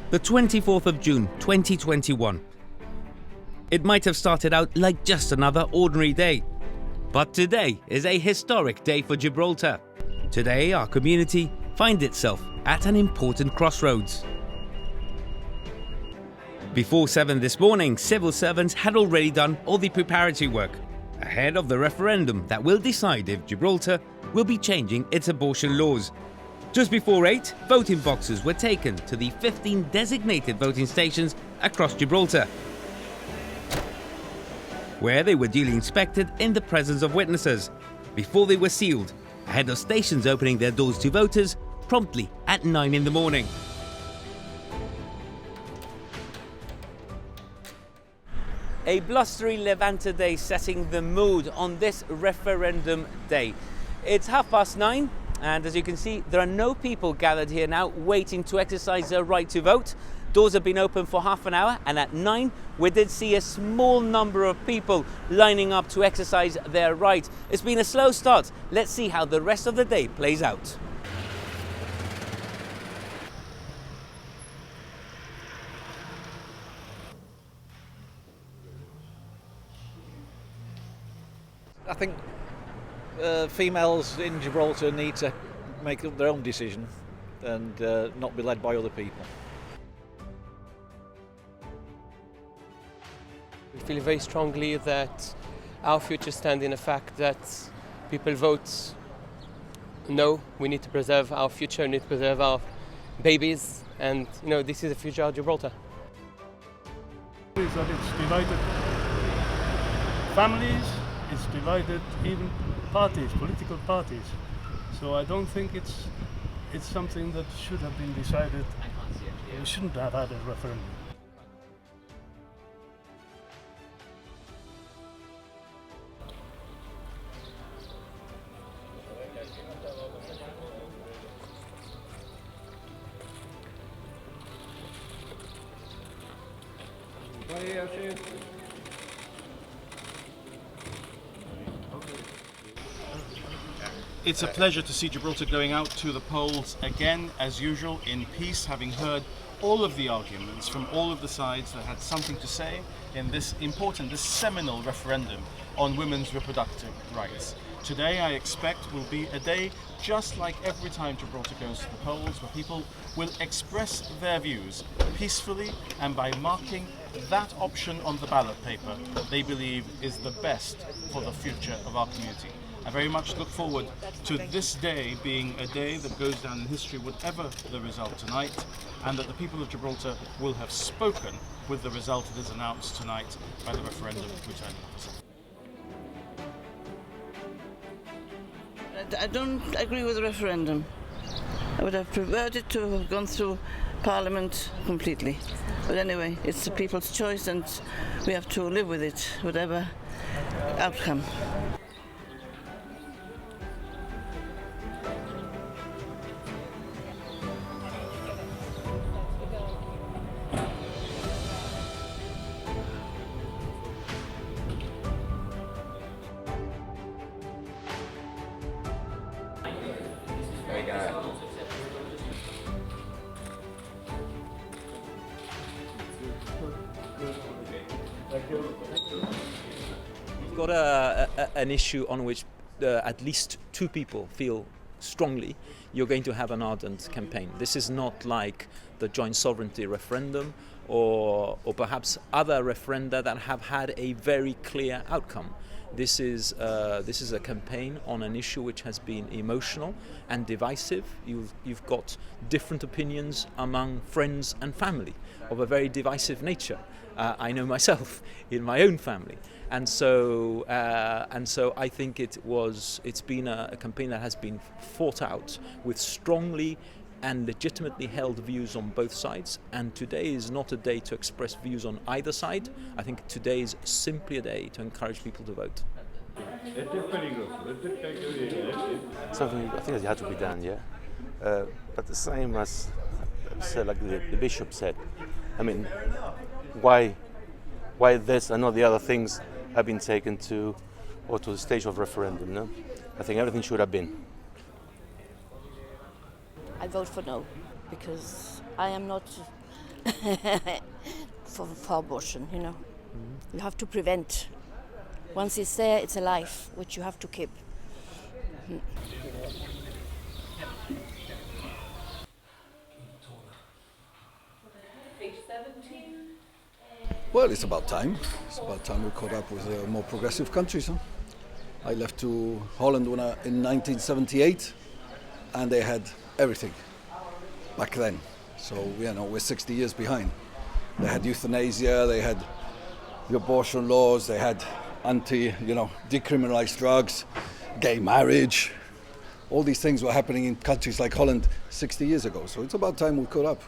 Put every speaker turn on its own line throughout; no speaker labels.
The 24th of June 2021. It might have started out like just another ordinary day, but today is a historic day for Gibraltar. Today our community finds itself at an important crossroads. Before 7 this morning, civil servants had already done all the preparatory work ahead of the referendum that will decide if Gibraltar will be changing its abortion laws. Just before 8, voting boxes were taken to the 15 designated voting stations across Gibraltar, where they were duly inspected in the presence of witnesses before they were sealed, ahead of stations opening their doors to voters promptly at 9 in the morning. A blustery Levante day setting the mood on this referendum day. It's 9:30, and as you can see, there are no people gathered here now waiting to exercise their right to vote. Doors have been open for half an hour, and at 9 we did see a small number of people lining up to exercise their right. It's been a slow start. Let's see how the rest of the day plays out.
I think females in Gibraltar need to make up their own decision and not be led by other people.
We feel very strongly that our future stands in the fact that people vote no. We need to preserve our future, we need to preserve our babies, and this is the future of Gibraltar.
Is that it's divided families, it's divided even parties, political parties. So I don't think it's something that should have been decided. We shouldn't have had a referendum.
It's a pleasure to see Gibraltar going out to the polls again, as usual, in peace, having heard all of the arguments from all of the sides that had something to say in this important, this seminal referendum on women's reproductive rights. Today, I expect, will be a day just like every time Gibraltar goes to the polls, where people will express their views peacefully and by marking that option on the ballot paper they believe is the best for the future of our community. I very much look forward to this day being a day that goes down in history, whatever the result tonight, and that the people of Gibraltar will have spoken with the result that is announced tonight by the referendum returning officer.
I don't agree with the referendum. I would have preferred it to have gone through Parliament completely. But anyway, it's the people's choice and we have to live with it, whatever outcome.
We've got an issue on which at least two people feel strongly. You're going to have an ardent campaign. This is not like the joint sovereignty referendum or perhaps other referenda that have had a very clear outcome. This is a campaign on an issue which has been emotional and divisive. You've got different opinions among friends and family of a very divisive nature. I know myself in my own family, and so I think it's been a campaign that has been fought out with strongly and legitimately held views on both sides, and today is not a day to express views on either side. I think today is simply a day to encourage people to vote.
Something I think that had to be done, yeah. But the same as said, like the bishop said, I mean, why this and not the other things have been taken to the stage of referendum, no? I think everything should have been.
I vote for no, because I am not for abortion, you know. You have to prevent. Once it's there, it's a life which you have to keep.
Well, it's about time. It's about time we caught up with more progressive countries. Huh? I left to Holland in 1978, and they had everything back then. So, we're 60 years behind. They had euthanasia, they had the abortion laws, they had decriminalized drugs, gay marriage. All these things were happening in countries like Holland 60 years ago. So it's about time we caught up.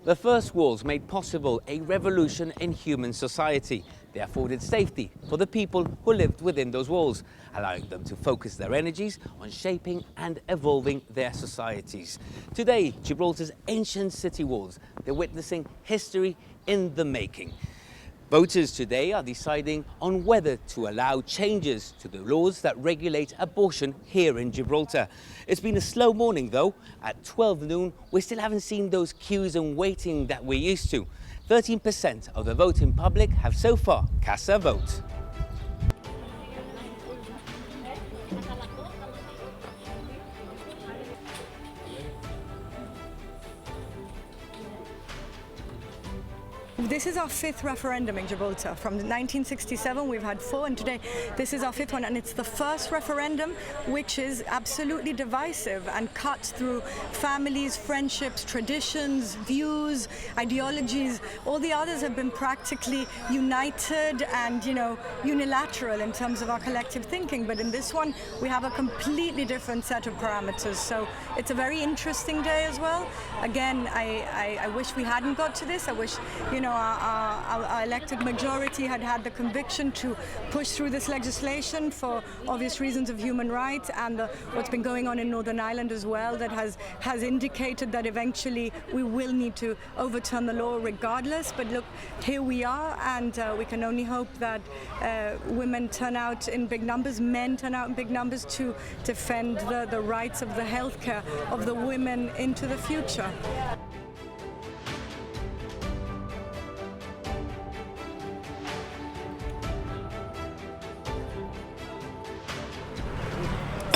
The first walls made possible a revolution in human society. They afforded safety for the people who lived within those walls, allowing them to focus their energies on shaping and evolving their societies. Today, Gibraltar's ancient city walls, they're witnessing history in the making. Voters today are deciding on whether to allow changes to the laws that regulate abortion here in Gibraltar. It's been a slow morning though. At 12 noon, we still haven't seen those queues and waiting that we're used to. 13% of the voting public have so far cast their vote.
This is our fifth referendum in Gibraltar. From 1967 we've had 4, and today this is our fifth one, and it's the first referendum which is absolutely divisive and cuts through families, friendships, traditions, views, ideologies. All the others have been practically united and unilateral in terms of our collective thinking, but in this one we have a completely different set of parameters. So it's a very interesting day as well. Again, I wish we hadn't got to this. I wish our elected majority had the conviction to push through this legislation for obvious reasons of human rights, and what's been going on in Northern Ireland as well, that has indicated that eventually we will need to overturn the law regardless. But look, here we are, and we can only hope that women turn out in big numbers, men turn out in big numbers to defend the rights of the healthcare of the women into the future.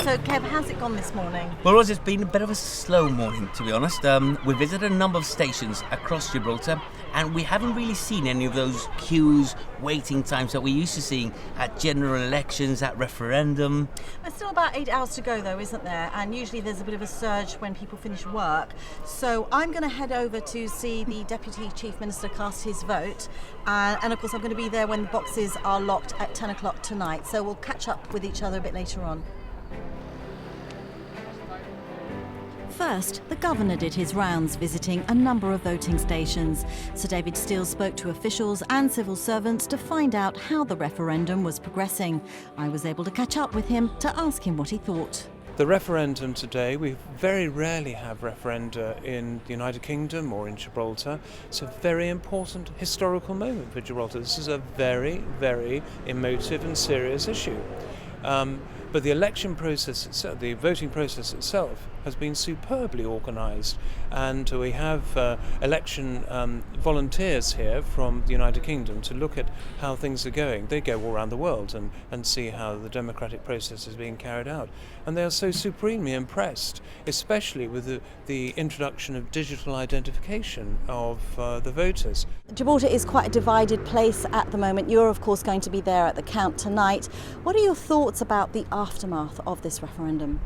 So, Kev, how's it gone this morning?
Well, Ruiz, it's been a bit of a slow morning, to be honest. We visited a number of stations across Gibraltar, and we haven't really seen any of those queues, waiting times that we're used to seeing at general elections, at referendum.
There's still about 8 hours to go, though, isn't there? And usually there's a bit of a surge when people finish work. So I'm going to head over to see the Deputy Chief Minister cast his vote. And of course, I'm going to be there when the boxes are locked at 10 o'clock tonight. So we'll catch up with each other a bit later on.
First, the Governor did his rounds, visiting a number of voting stations. Sir David Steele spoke to officials and civil servants to find out how the referendum was progressing. I was able to catch up with him to ask him what he thought.
The referendum today, we very rarely have referenda in the United Kingdom or in Gibraltar. It's a very important historical moment for Gibraltar. This is a very, very emotive and serious issue. But the election process itself, the voting process itself, has been superbly organised, and we have election volunteers here from the United Kingdom to look at how things are going. They go all around the world and see how the democratic process is being carried out, and they are so supremely impressed, especially with the introduction of digital identification of the voters.
Gibraltar is quite a divided place at the moment. You're of course going to be there at the count tonight. What are your thoughts about the aftermath of this referendum?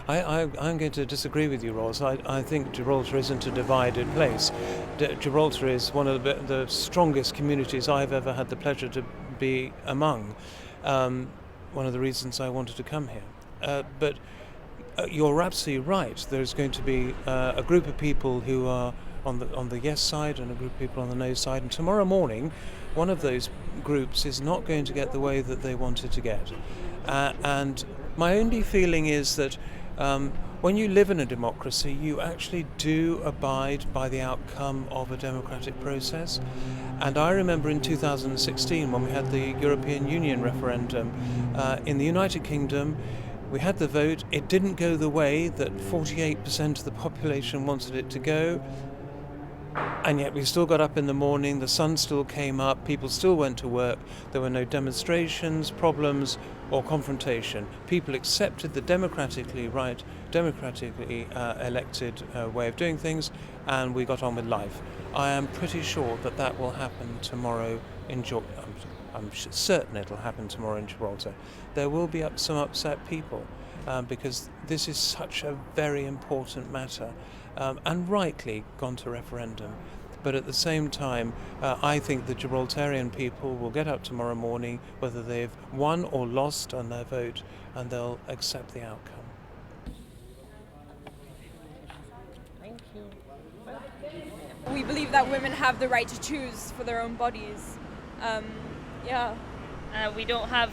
I'm going to disagree with you, Roz. I think Gibraltar isn't a divided place. Gibraltar is one of the strongest communities I've ever had the pleasure to be among. One of the reasons I wanted to come here. But you're absolutely right. There's going to be a group of people who are on the yes side and a group of people on the no side. And tomorrow morning, one of those groups is not going to get the way that they wanted to get. And my only feeling is that when you live in a democracy, you actually do abide by the outcome of a democratic process. And I remember in 2016, when we had the European Union referendum in the United Kingdom,
We had the vote. It didn't go the way that 48% of the population wanted it to go. And yet we still got up in the morning, the sun still came up, people still went to work. There were no demonstrations, problems or confrontation. People accepted the democratically elected way of doing things, and we got on with life. I am pretty sure that that will happen tomorrow in Gibraltar. I'm certain it'll happen tomorrow in Gibraltar. There will be some upset people because this is such a very important matter. And rightly gone to referendum. But at the same time, I think the Gibraltarian people will get up tomorrow morning, whether they've won or lost on their vote, and they'll accept the outcome.
Thank you. We believe that women have the right to choose for their own bodies.
We don't have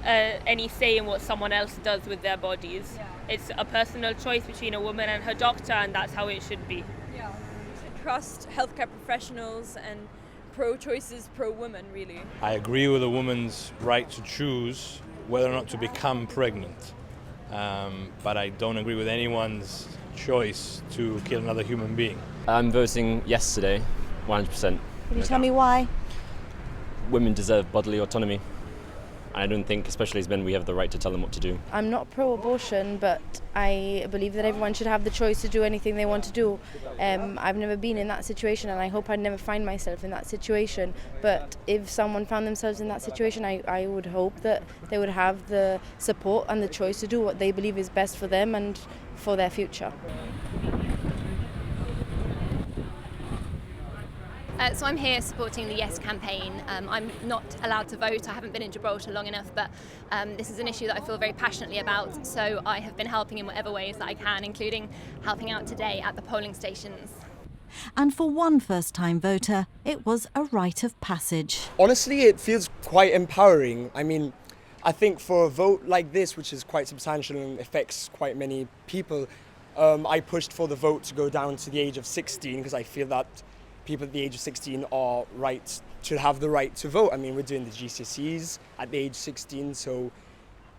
any say in what someone else does with their bodies.
Yeah.
It's a personal choice between a woman and her doctor, and that's how it should be.
Yeah. To trust healthcare professionals and pro-choice is pro-woman, really.
I agree with a woman's right to choose whether or not to become pregnant, but I don't agree with anyone's choice to kill another human being.
I'm voting yes today, 100%.
Can you tell me why?
Women deserve bodily autonomy. I don't think, especially as men, we have the right to tell them what to do.
I'm not pro-abortion, but I believe that everyone should have the choice to do anything they want to do. I've never been in that situation, and I hope I'd never find myself in that situation. But if someone found themselves in that situation, I would hope that they would have the support and the choice to do what they believe is best for them and for their future.
So I'm here supporting the Yes campaign. I'm not allowed to vote. I haven't been in Gibraltar long enough, but this is an issue that I feel very passionately about. So I have been helping in whatever ways that I can, including helping out today at the polling stations.
And for one first-time voter, it was a rite of passage.
Honestly, it feels quite empowering. I mean, I think for a vote like this, which is quite substantial and affects quite many people, I pushed for the vote to go down to the age of 16 because I feel that people at the age of 16 should have the right to vote. I mean, we're doing the GCSEs at the age 16, so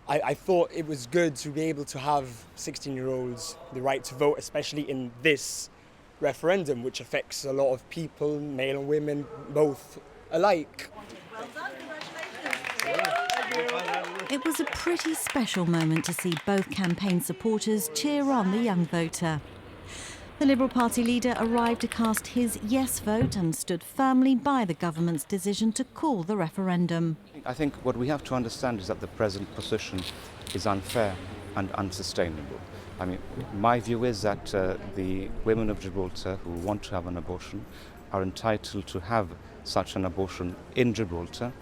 I thought it was good to be able to have 16-year-olds the right to vote, especially in this referendum, which affects a lot of people, male and women, both alike.
Well done, congratulations.
It was a pretty special moment to see both campaign supporters cheer on the young voter. The Liberal Party leader arrived to cast his yes vote and stood firmly by the government's decision to call the referendum.
I think what we have to understand is that the present position is unfair and unsustainable. I mean, my view is that the women of Gibraltar who want to have an abortion are entitled to have such an abortion in Gibraltar,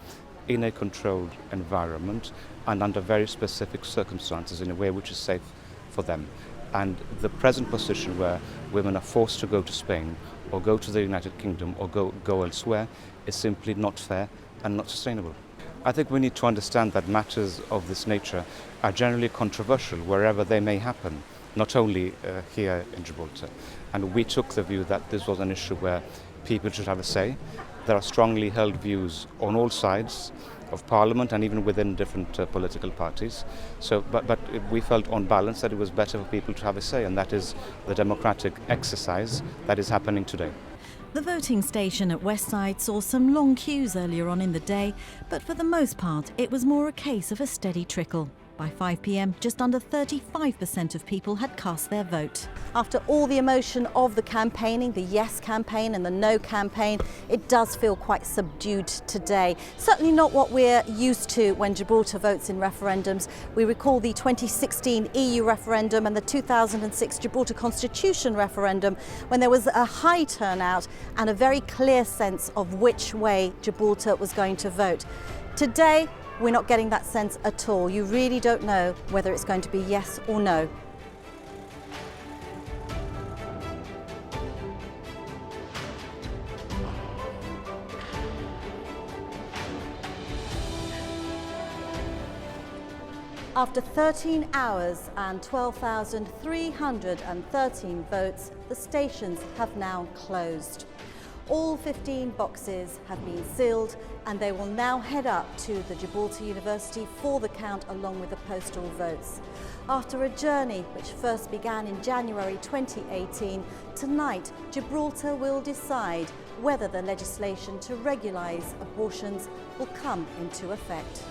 in a controlled environment and under very specific circumstances in a way which is safe for them. And the present position where women are forced to go to Spain or go to the United Kingdom or go elsewhere is simply not fair and not sustainable. I think we need to understand that matters of this nature are generally controversial wherever they may happen, not only here in Gibraltar. And we took the view that this was an issue where people should have a say. There are strongly held views on all sides of Parliament and even within different political parties. So, but we felt on balance that it was better for people to have a say, and that is the democratic exercise that is happening today.
The voting station at Westside saw some long queues earlier on in the day, but for the most part it was more a case of a steady trickle. By 5 p.m, just under 35% of people had cast their vote. After all the emotion of the campaigning, the yes campaign and the no campaign, it does feel quite subdued today. Certainly not what we're used to when Gibraltar votes in referendums. We recall the 2016 EU referendum and the 2006 Gibraltar Constitution referendum, when there was a high turnout and a very clear sense of which way Gibraltar was going to vote. Today, we're not getting that sense at all. You really don't know whether it's going to be yes or no. After 13 hours and 12,313 votes, the stations have now closed. All 15 boxes have been sealed and they will now head up to the Gibraltar University for the count along with the postal votes. After a journey which first began in January 2018, tonight Gibraltar will decide whether the legislation to regularise abortions will come into effect.